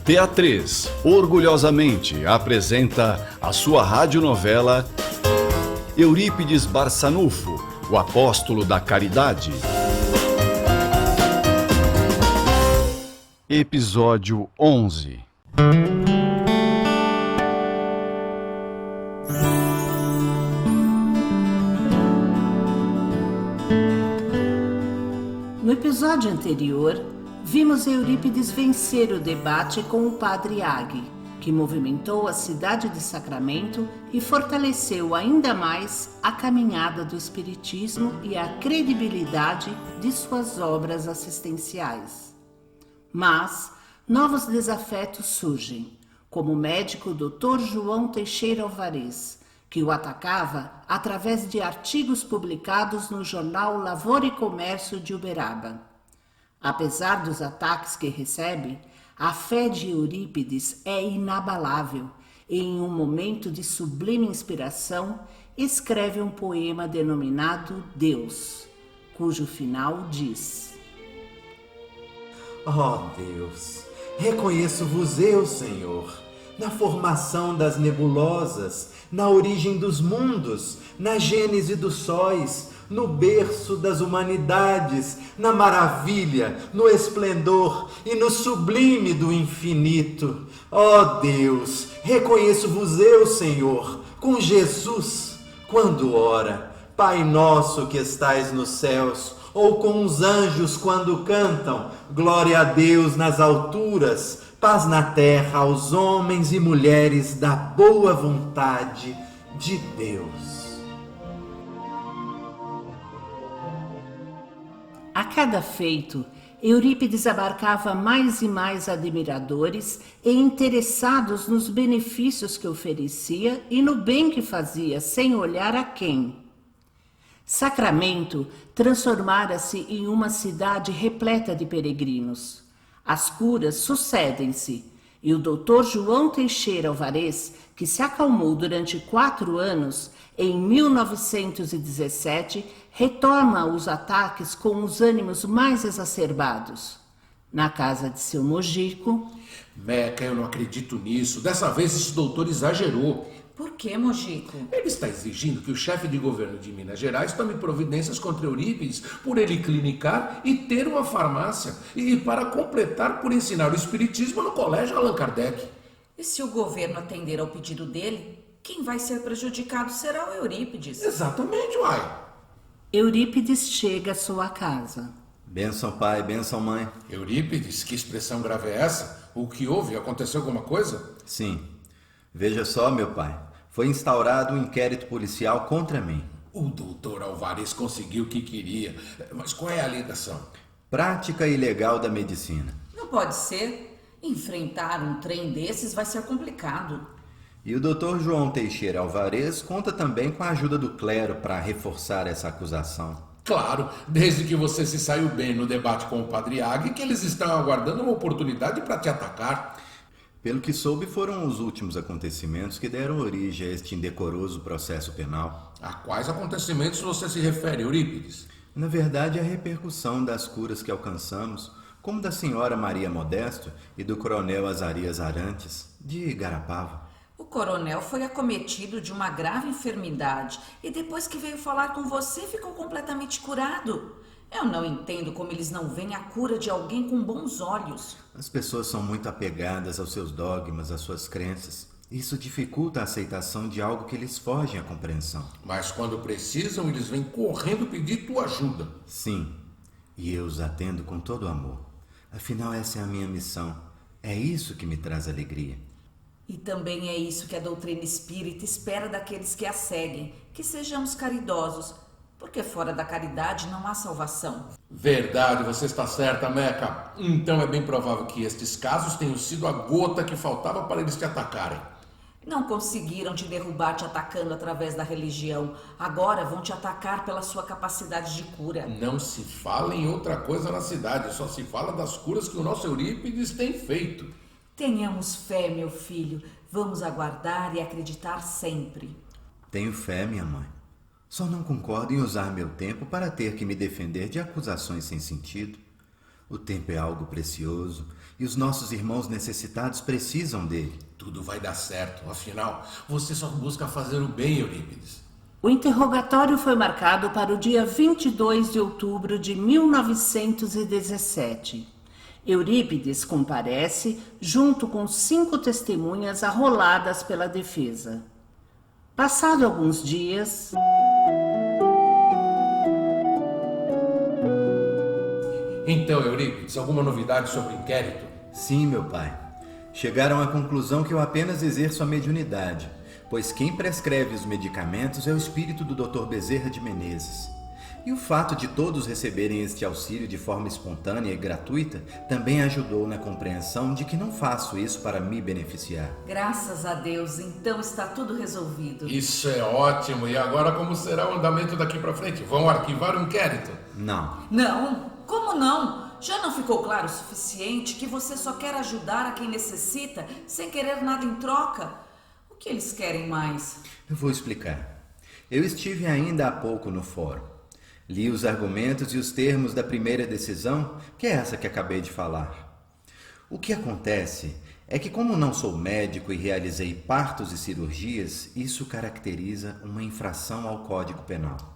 Teatrês orgulhosamente apresenta a sua radionovela Eurípides Barçanufo, o Apóstolo da Caridade. Episódio 11. No episódio anterior, vimos Eurípides vencer o debate com o padre Agi, que movimentou a cidade de Sacramento e fortaleceu ainda mais a caminhada do Espiritismo e a credibilidade de suas obras assistenciais. Mas novos desafetos surgem, como o médico Dr. João Teixeira Alvarez, que o atacava através de artigos publicados no jornal Lavoura e Comércio de Uberaba. Apesar dos ataques que recebe, a fé de Eurípides é inabalável e, em um momento de sublime inspiração, escreve um poema denominado Deus, cujo final diz: Ó Deus, reconheço-vos eu, Senhor, na formação das nebulosas, na origem dos mundos, na gênese dos sóis, no berço das humanidades, na maravilha, no esplendor e no sublime do infinito. Ó Deus, reconheço-vos eu, Senhor, com Jesus, quando ora, Pai nosso que estais nos céus, ou com os anjos quando cantam, glória a Deus nas alturas, paz na terra aos homens e mulheres da boa vontade de Deus. A cada feito, Eurípides abarcava mais e mais admiradores e interessados nos benefícios que oferecia e no bem que fazia, sem olhar a quem. Sacramento transformara-se em uma cidade repleta de peregrinos. As curas sucedem-se e o Dr. João Teixeira Alvarez, que se acalmou durante 4 anos, em 1917, retorna os ataques com os ânimos mais exacerbados. Na casa de seu Mojico... Meca, eu não acredito nisso. Dessa vez esse doutor exagerou. Por que, Mojico? Ele está exigindo que o chefe de governo de Minas Gerais tome providências contra Eurípides por ele clinicar e ter uma farmácia. E para completar, por ensinar o espiritismo no colégio Allan Kardec. E se o governo atender ao pedido dele, quem vai ser prejudicado será o Eurípides. Exatamente, uai. Eurípides chega à sua casa. Bênção, pai, bênção, mãe. Eurípides, que expressão grave é essa? O que houve? Aconteceu alguma coisa? Sim. Veja só, meu pai. Foi instaurado um inquérito policial contra mim. O doutor Alvarez conseguiu o que queria. Mas qual é a alegação? Prática ilegal da medicina. Não pode ser. Enfrentar um trem desses vai ser complicado. E o Dr. João Teixeira Alvarez conta também com a ajuda do clero para reforçar essa acusação. Claro, desde que você se saiu bem no debate com o padre Agi, que eles estão aguardando uma oportunidade para te atacar. Pelo que soube, foram os últimos acontecimentos que deram origem a este indecoroso processo penal. A quais acontecimentos você se refere, Eurípides? Na verdade, a repercussão das curas que alcançamos, como da senhora Maria Modesto e do coronel Azarias Arantes, de Garapava. O coronel foi acometido de uma grave enfermidade e depois que veio falar com você ficou completamente curado. Eu não entendo como eles não veem a cura de alguém com bons olhos. As pessoas são muito apegadas aos seus dogmas, às suas crenças. Isso dificulta a aceitação de algo que lhes foge à compreensão. Mas quando precisam, eles vêm correndo pedir tua ajuda. Sim, e eu os atendo com todo amor. Afinal, essa é a minha missão. É isso que me traz alegria. E também é isso que a doutrina espírita espera daqueles que a seguem, que sejamos caridosos, porque fora da caridade não há salvação. Verdade, você está certa, Meca. Então é bem provável que estes casos tenham sido a gota que faltava para eles te atacarem. Não conseguiram te derrubar te atacando através da religião. Agora vão te atacar pela sua capacidade de cura. Não se fala em outra coisa na cidade, só se fala das curas que o nosso Eurípides tem feito. Tenhamos fé, meu filho. Vamos aguardar e acreditar sempre. Tenho fé, minha mãe. Só não concordo em usar meu tempo para ter que me defender de acusações sem sentido. O tempo é algo precioso e os nossos irmãos necessitados precisam dele. Tudo vai dar certo, afinal, você só busca fazer o bem, Eurípides. O interrogatório foi marcado para o dia 22 de outubro de 1917. Eurípides comparece junto com 5 testemunhas arroladas pela defesa. Passado alguns dias... Então, Eurípides, alguma novidade sobre o inquérito? Sim, meu pai. Chegaram à conclusão que eu apenas exerço a mediunidade, pois quem prescreve os medicamentos é o espírito do Dr. Bezerra de Menezes. E o fato de todos receberem este auxílio de forma espontânea e gratuita também ajudou na compreensão de que não faço isso para me beneficiar. Graças a Deus, então está tudo resolvido. Isso é ótimo. E agora como será o andamento daqui para frente? Vão arquivar o inquérito? Não. Não? Como não? Já não ficou claro o suficiente que você só quer ajudar a quem necessita sem querer nada em troca? O que eles querem mais? Eu vou explicar. Eu estive ainda há pouco no fórum. Li os argumentos e os termos da primeira decisão, que é essa que acabei de falar. O que acontece é que, como não sou médico e realizei partos e cirurgias, isso caracteriza uma infração ao Código Penal.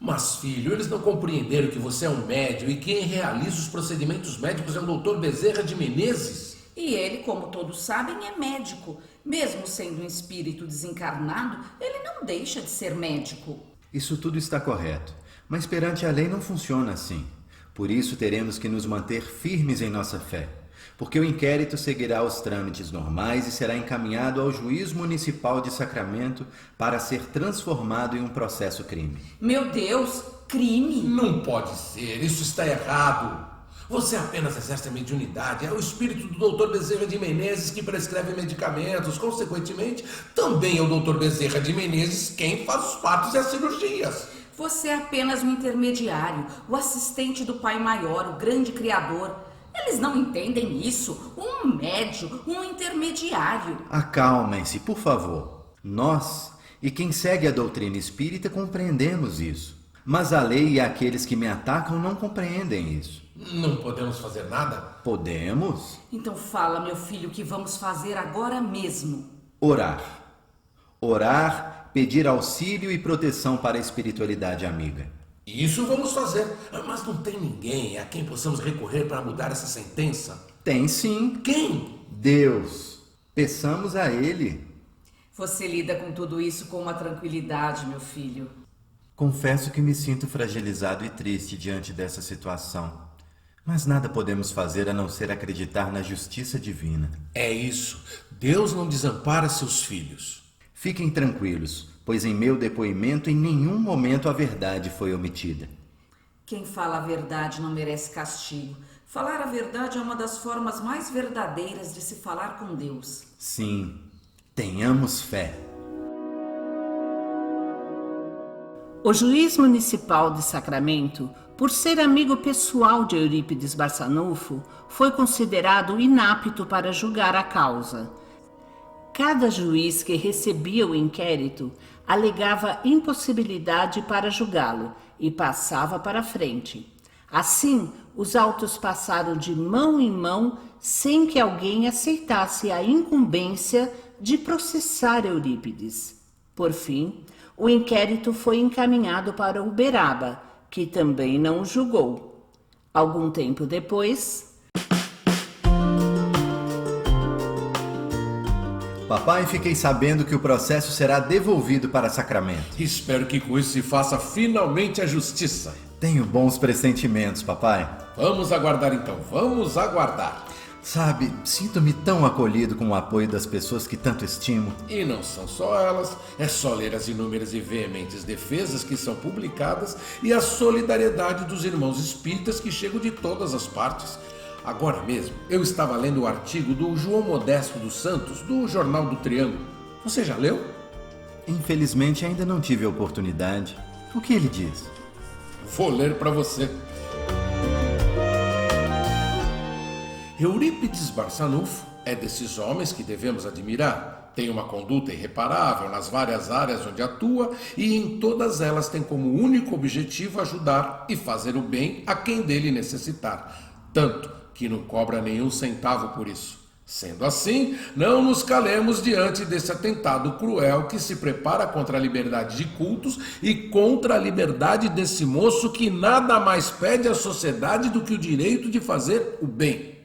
Mas, filho, eles não compreenderam que você é um médium e quem realiza os procedimentos médicos é o Dr. Bezerra de Menezes? E ele, como todos sabem, é médico. Mesmo sendo um espírito desencarnado, ele não deixa de ser médico. Isso tudo está correto, mas perante a lei não funciona assim. Por isso teremos que nos manter firmes em nossa fé, porque o inquérito seguirá os trâmites normais e será encaminhado ao Juiz Municipal de Sacramento para ser transformado em um processo-crime. Meu Deus, crime? Não pode ser, isso está errado. Você apenas exerce a mediunidade, é o espírito do Dr. Bezerra de Menezes que prescreve medicamentos, consequentemente, também é o Dr. Bezerra de Menezes quem faz os partos e as cirurgias. Você é apenas um intermediário, o assistente do Pai Maior, o grande Criador. Eles não entendem isso. Um médium, um intermediário. Acalmem-se, por favor. Nós e quem segue a doutrina espírita compreendemos isso. Mas a lei e aqueles que me atacam não compreendem isso. Não podemos fazer nada? Podemos Então fala, meu filho, o que vamos fazer agora mesmo. orar. Orar, pedir auxílio e proteção para a espiritualidade amiga. Isso vamos fazer, mas não tem ninguém a quem possamos recorrer para mudar essa sentença? Tem sim. Quem? Deus. Peçamos a Ele. Você lida com tudo isso com uma tranquilidade, meu filho. Confesso que me sinto fragilizado e triste diante dessa situação. Mas nada podemos fazer a não ser acreditar na justiça divina. É isso. Deus não desampara seus filhos. Fiquem tranquilos, pois em meu depoimento em nenhum momento a verdade foi omitida. Quem fala a verdade não merece castigo. Falar a verdade é uma das formas mais verdadeiras de se falar com Deus. Sim, tenhamos fé. O juiz municipal de Sacramento, por ser amigo pessoal de Eurípides Barçanufo, foi considerado inapto para julgar a causa. Cada juiz que recebia o inquérito alegava impossibilidade para julgá-lo e passava para frente. Assim, os autos passaram de mão em mão sem que alguém aceitasse a incumbência de processar Eurípides. Por fim, o inquérito foi encaminhado para Uberaba, que também não o julgou. Algum tempo depois... Papai, fiquei sabendo que o processo será devolvido para Sacramento. Espero que com isso se faça finalmente a justiça. Tenho bons pressentimentos, papai. Vamos aguardar então, vamos aguardar. Sabe, sinto-me tão acolhido com o apoio das pessoas que tanto estimo. E não são só elas, é só ler as inúmeras e veementes defesas que são publicadas e a solidariedade dos irmãos espíritas que chegam de todas as partes. Agora mesmo, eu estava lendo o artigo do João Modesto dos Santos, do Jornal do Triângulo. Você já leu? Infelizmente, ainda não tive a oportunidade. O que ele diz? Vou ler para você. Eurípides Barçanufo é desses homens que devemos admirar. Tem uma conduta irreparável nas várias áreas onde atua e em todas elas tem como único objetivo ajudar e fazer o bem a quem dele necessitar. tanto que não cobra nenhum centavo por isso. Sendo assim, não nos calemos diante desse atentado cruel que se prepara contra a liberdade de cultos e contra a liberdade desse moço que nada mais pede à sociedade do que o direito de fazer o bem.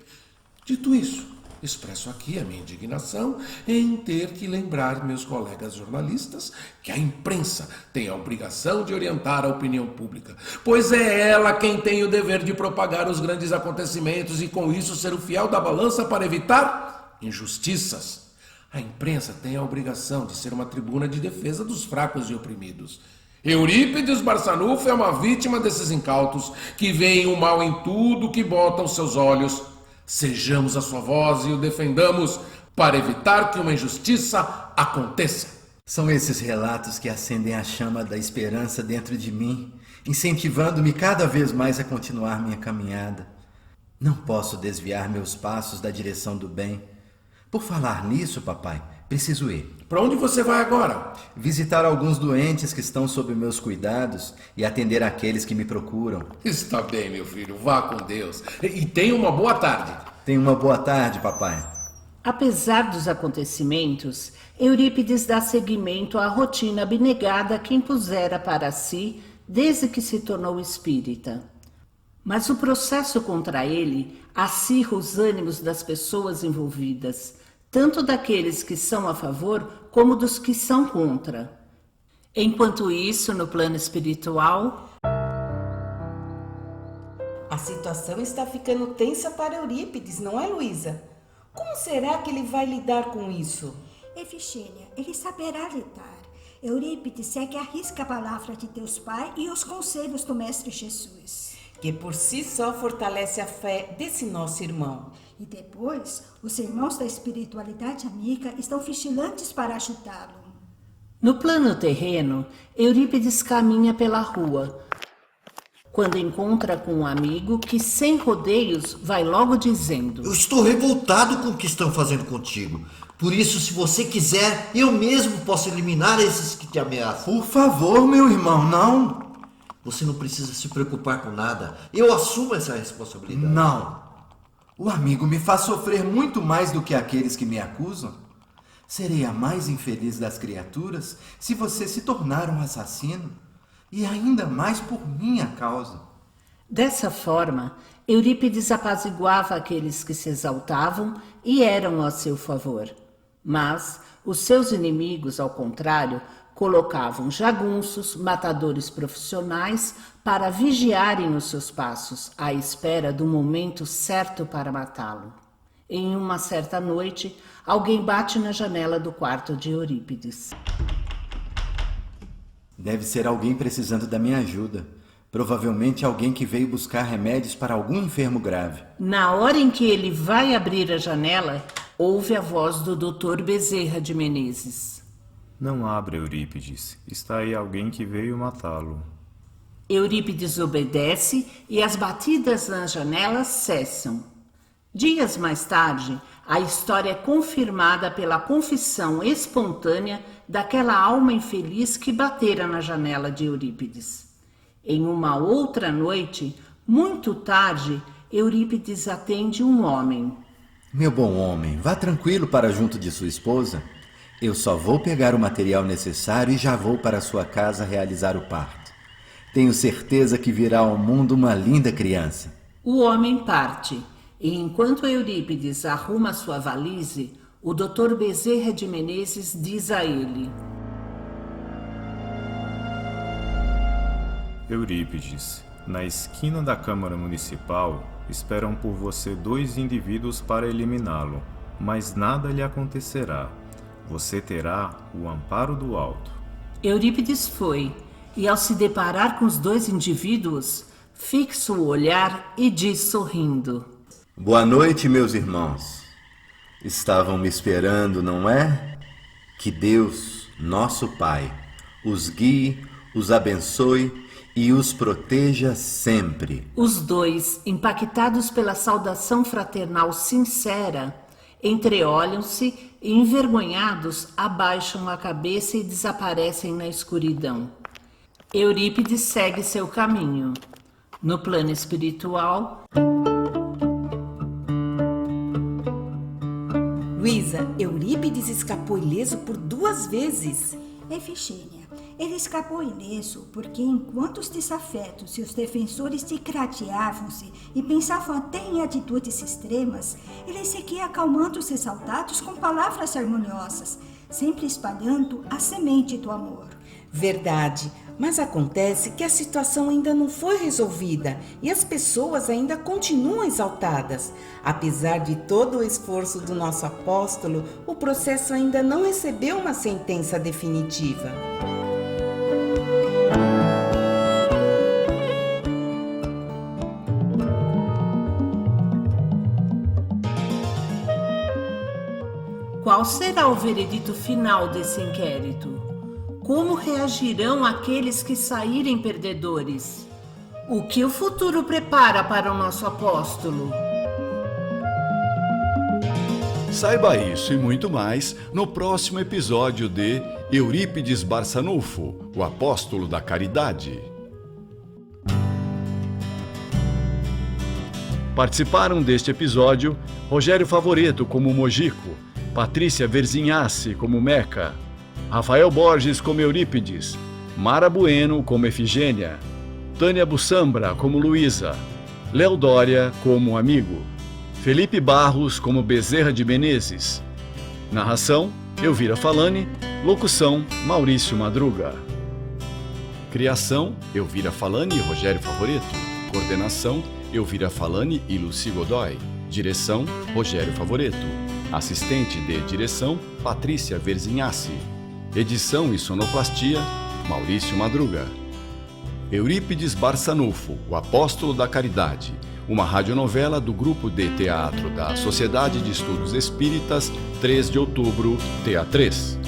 Dito isso, expresso aqui a minha indignação em ter que lembrar meus colegas jornalistas que a imprensa tem a obrigação de orientar a opinião pública, pois é ela quem tem o dever de propagar os grandes acontecimentos e com isso ser o fiel da balança para evitar injustiças. A imprensa tem a obrigação de ser uma tribuna de defesa dos fracos e oprimidos. Eurípides Barçanufo é uma vítima desses incautos que veem o mal em tudo que botam seus olhos. Sejamos a sua voz e o defendamos para evitar que uma injustiça aconteça. São esses relatos que acendem a chama da esperança dentro de mim, incentivando-me cada vez mais a continuar minha caminhada. Não posso desviar meus passos da direção do bem. Por falar nisso, papai, preciso ir. Para onde você vai agora? Visitar alguns doentes que estão sob meus cuidados e atender aqueles que me procuram. Está bem, meu filho, vá com Deus. E tenha uma boa tarde. Tenha uma boa tarde, papai. Apesar dos acontecimentos, Eurípides dá seguimento à rotina abnegada que impusera para si desde que se tornou espírita. Mas o processo contra ele acirra os ânimos das pessoas envolvidas, tanto daqueles que são a favor como dos que são contra. Enquanto isso, no plano espiritual, a situação está ficando tensa para Eurípides, não é, Luísa? Como será que ele vai lidar com isso? Efigênia, ele saberá lidar. Eurípides segue à risca a palavra de Deus Pai e os conselhos do Mestre Jesus. Que por si só fortalece a fé desse nosso irmão. E depois, os irmãos da espiritualidade amiga estão vigilantes para ajudá-lo. no plano terreno, Eurípides caminha pela rua, quando encontra com um amigo que, sem rodeios, vai logo dizendo: Eu estou revoltado com o que estão fazendo contigo. Por isso, se você quiser, eu mesmo posso eliminar esses que te ameaçam. Por favor, meu irmão, não. Você não precisa se preocupar com nada. Eu assumo essa responsabilidade. Não. O amigo me faz sofrer muito mais do que aqueles que me acusam. Serei a mais infeliz das criaturas se você se tornar um assassino. E ainda mais por minha causa. Dessa forma, Eurípides apaziguava aqueles que se exaltavam e eram a seu favor. Mas os seus inimigos, ao contrário, colocavam jagunços, matadores profissionais, para vigiarem os seus passos, à espera do momento certo para matá-lo. Em uma certa noite, alguém bate na janela do quarto de Eurípides. Deve ser alguém precisando da minha ajuda. Provavelmente alguém que veio buscar remédios para algum enfermo grave. Na hora em que ele vai abrir a janela, ouve a voz do Dr. Bezerra de Menezes. Não abra, Eurípides. Está aí alguém que veio matá-lo. Eurípides obedece e as batidas na janela cessam. Dias mais tarde, a história é confirmada pela confissão espontânea daquela alma infeliz que batera na janela de Eurípides. Em uma outra noite, muito tarde, Eurípides atende um homem. Meu bom homem, vá tranquilo para junto de sua esposa. Eu só vou pegar o material necessário e já vou para sua casa realizar o parto. Tenho certeza que virá ao mundo uma linda criança. O homem parte, e enquanto Eurípides arruma sua valise, o Dr. Bezerra de Menezes diz a ele: Eurípides, na esquina da Câmara Municipal, esperam por você 2 indivíduos para eliminá-lo, mas nada lhe acontecerá. Você terá o amparo do alto. Eurípides foi, e ao se deparar com os 2 indivíduos, fixa o olhar e diz sorrindo: Boa noite, meus irmãos. Estavam me esperando, não é? Que Deus, nosso Pai, os guie, os abençoe e os proteja sempre. Os 2, impactados pela saudação fraternal sincera, entreolham-se e, envergonhados, abaixam a cabeça e desaparecem na escuridão. Eurípides segue seu caminho. No plano espiritual, Luísa, Eurípides escapou ileso por 2 vezes. Efigênia, ele escapou ileso porque enquanto os desafetos e os defensores te crateavam-se e pensavam até em atitudes extremas, ele seguia acalmando os exaltados com palavras harmoniosas, sempre espalhando a semente do amor. Verdade, mas acontece que a situação ainda não foi resolvida e as pessoas ainda continuam exaltadas. Apesar de todo o esforço do nosso apóstolo, o processo ainda não recebeu uma sentença definitiva. Qual será o veredito final desse inquérito? Como reagirão aqueles que saírem perdedores? O que o futuro prepara para o nosso apóstolo? Saiba isso e muito mais no próximo episódio de Eurípides Barçanufo, o apóstolo da caridade. Participaram deste episódio Rogério Favoreto como Mojico, Patrícia Verzinhasse como Meca, Rafael Borges como Eurípides, Mara Bueno como Efigênia, Tânia Bussambra como Luísa, Léo Dória como Amigo, Felipe Barros como Bezerra de Menezes. Narração, Elvira Falani. Locução, Maurício Madruga. Criação, Elvira Falani e Rogério Favoreto. Coordenação, Elvira Falani e Luci Godoy. Direção, Rogério Favoreto. Assistente de direção, Patrícia Verzinhasse. Edição e sonoplastia, Maurício Madruga. Eurípides Barçanufo, o apóstolo da caridade. Uma radionovela do grupo de teatro da Sociedade de Estudos Espíritas, 3 de outubro, TA3.